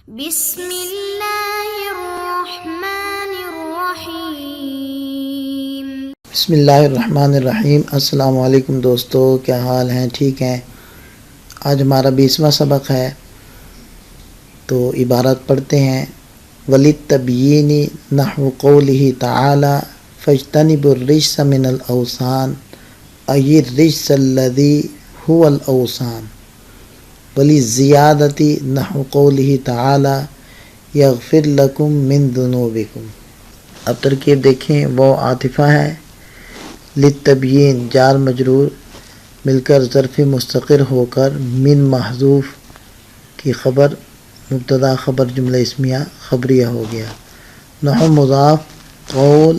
بسم اللہ الرحمن الرحیم۔ بسم اللہ الرحمن الرحیم۔ السلام علیکم دوستو، کیا حال ہیں؟ ٹھیک ہیں؟ آج ہمارا 20واں سبق ہے، تو عبارت پڑھتے ہیں۔ وَلِلتَّبْيِينِ نَحْوُ قَوْلِهِ تَعَالَى فَاجْتَنِبُوا الرِّجْسَ مِنَ الْأَوْثَانِ أَيِ الرِّجْسَ الَّذِي هُوَ الْأَوْثَانُ وَلِلزِّيَادَةِ نَحْوُ قَوْلِهِ تَعَالَى يَغْفِرْ لَكُم مِّن ذُنُوبِكُم۔ اب ترکیب دیکھیں، وہ عاطفہ ہے، للتبیین جار مجرور مل کر ظرف مستقر ہو کر من محذوف کی خبر مبتدا خبر جملہ اسمیہ خبریہ ہو گیا۔ نحو مضاف، قول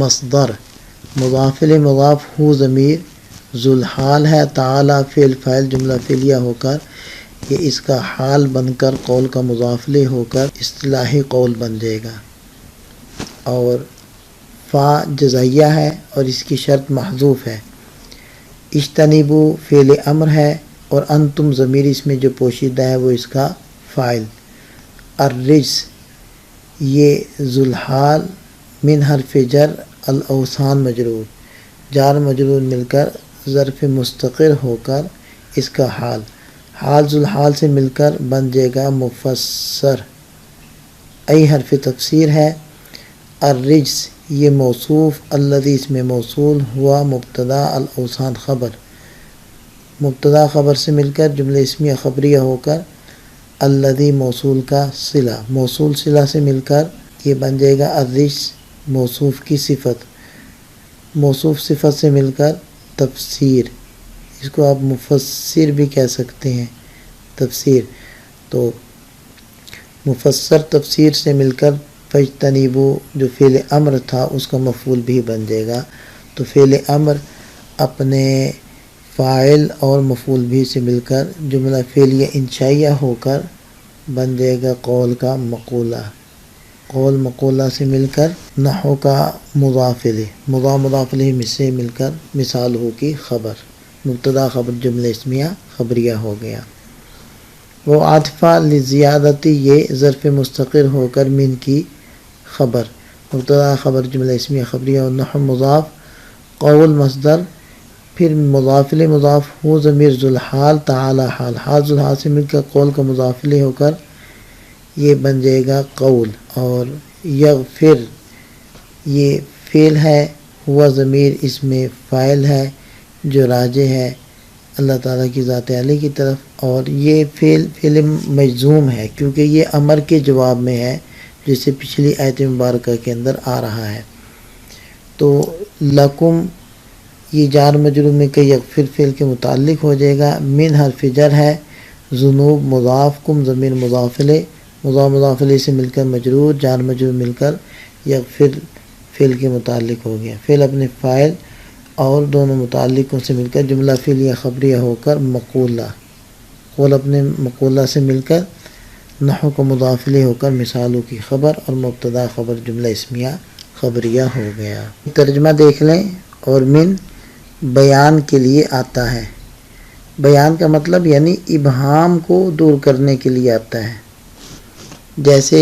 مصدر، مضاف مضاف ہو ضمیر ذوالحال ہے، تعالی فعل فاعل جملہ فعلیہ ہو کر یہ اس کا حال بن کر قول کا مضاف لے ہو کر اصطلاحی قول بن جائے گا۔ اور فا جزائیہ ہے اور اس کی شرط محذوف ہے۔ اجتنبو فعل امر ہے اور انتم ضمیر اس میں جو پوشیدہ ہے وہ اس کا فاعل۔ الرجس یہ ذوالحال من حرف جر الاوثان مجرور، جار مجرور مل کر ظرف مستقر ہو کر اس کا حال ذوالحال سے مل کر بن جائے گا مفسر۔ ای حرف تفسیر ہے۔ الرجس یہ موصوف، الذی اس میں موصول ہوا مبتدا الاوثان خبر، مبتدا خبر سے مل کر جملہ اسمیہ خبریہ ہو کر الذی موصول کا صلہ، موصول صلہ سے مل کر یہ بن جائے گا الرجس موصوف کی صفت، موصوف صفت سے مل کر تفسیر، اس کو آپ مفسر بھی کہہ سکتے ہیں، تفسیر۔ تو مفسر تفسیر سے مل کر فاجتنبو جو فعل امر تھا اس کا مفعول بھی بن جائے گا۔ تو فعل امر اپنے فاعل اور مفعول بھی سے مل کر جملہ فعلیہ انشائیہ ہو کر بن جائے گا قول کا مقولہ، قول مقولہ سے مل کر نحو کا مضاف الیہ، مضاف الیہ سے مل کر مثال ہو کی خبر، مبتدا خبر جملہ اسمیہ خبریہ ہو گیا۔ وہ عاطفہ لزیادتی یہ ظرف مستقر ہو کر من کی خبر، مبتدا خبر جملہ اسمیہ خبریہ اور نحو مضاف، قول مصدر، پھر مضاف الیہ مضاف ہو ضمیر ذوالحال تعالی حال ذوالحال سے مل کر قول کا مضاف الیہ ہو کر یہ بن جائے گا قول۔ اور یغفر یہ فعل ہے، ہوا ضمیر اس میں فاعل ہے جو راجع ہے اللہ تعالیٰ کی ذات عالی کی طرف، اور یہ فعل مجزوم ہے کیونکہ یہ امر کے جواب میں ہے جسے پچھلی آیت مبارکہ کے اندر آ رہا ہے۔ تو لکم یہ جار مجرور میں کہ یغفر فعل کے متعلق ہو جائے گا، من حرف جر ہے، ذنوب مضاف، کم ضمیر مضاف الیہ، مضاف الیہ سے مل کر مجرور، جار مجرور مل کر یغفر فعل کے متعلق ہو گیا، فعل اپنے فاعل اور دونوں متعلقوں سے مل کر جملہ فعلیہ خبریہ ہو کر مقولہ، قول اپنے مقولہ سے مل کر نحو کا مضاف الیہ ہو کر مثالوں کی خبر اور مبتدا خبر جملہ اسمیہ خبریہ ہو گیا۔ ترجمہ دیکھ لیں۔ اور من بیان کے لیے آتا ہے، بیان کا مطلب یعنی ابہام کو دور کرنے کے لیے آتا ہے، جیسے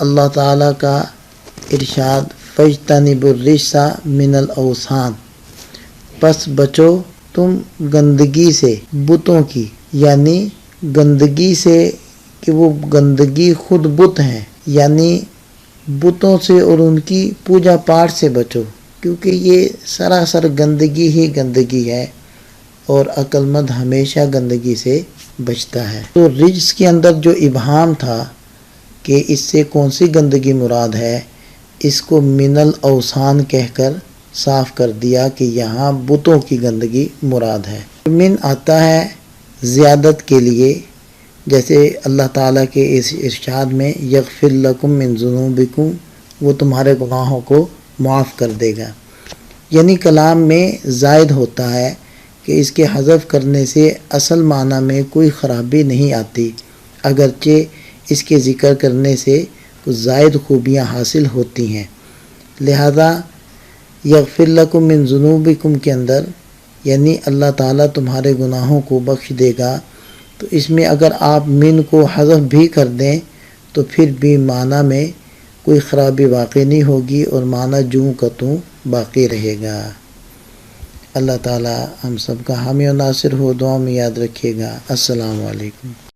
اللہ تعالیٰ کا ارشاد فاجتنبوا الرجس من الاوثان، پس بچو تم گندگی سے بتوں کی، یعنی گندگی سے کہ وہ گندگی خود بت ہیں، یعنی بتوں سے اور ان کی پوجا پاٹ سے بچو، کیونکہ یہ سراسر گندگی ہی گندگی ہے اور عقل مند ہمیشہ گندگی سے بچتا ہے۔ تو رجس کے اندر جو ابہام تھا کہ اس سے کون سی گندگی مراد ہے، اس کو من الاوثان کہہ کر صاف کر دیا کہ یہاں بتوں کی گندگی مراد ہے۔ من آتا ہے زیادت کے لیے، جیسے اللہ تعالیٰ کے اس ارشاد میں یغفر لکم من ذنوبکم، وہ تمہارے گناہوں کو معاف کر دے گا، یعنی کلام میں زائد ہوتا ہے کہ اس کے حذف کرنے سے اصل معنی میں کوئی خرابی نہیں آتی، اگرچہ اس کے ذکر کرنے سے کچھ زائد خوبیاں حاصل ہوتی ہیں۔ لہذا یغفر لکم من ذنوبکم کے اندر یعنی اللہ تعالیٰ تمہارے گناہوں کو بخش دے گا، تو اس میں اگر آپ من کو حذف بھی کر دیں تو پھر بھی معنی میں کوئی خرابی واقع نہیں ہوگی اور معنی جوں کا توں باقی رہے گا۔ اللہ تعالی ہم سب کا حامی و ناصر ہو، دعا میں یاد رکھیے گا۔ السلام علیکم۔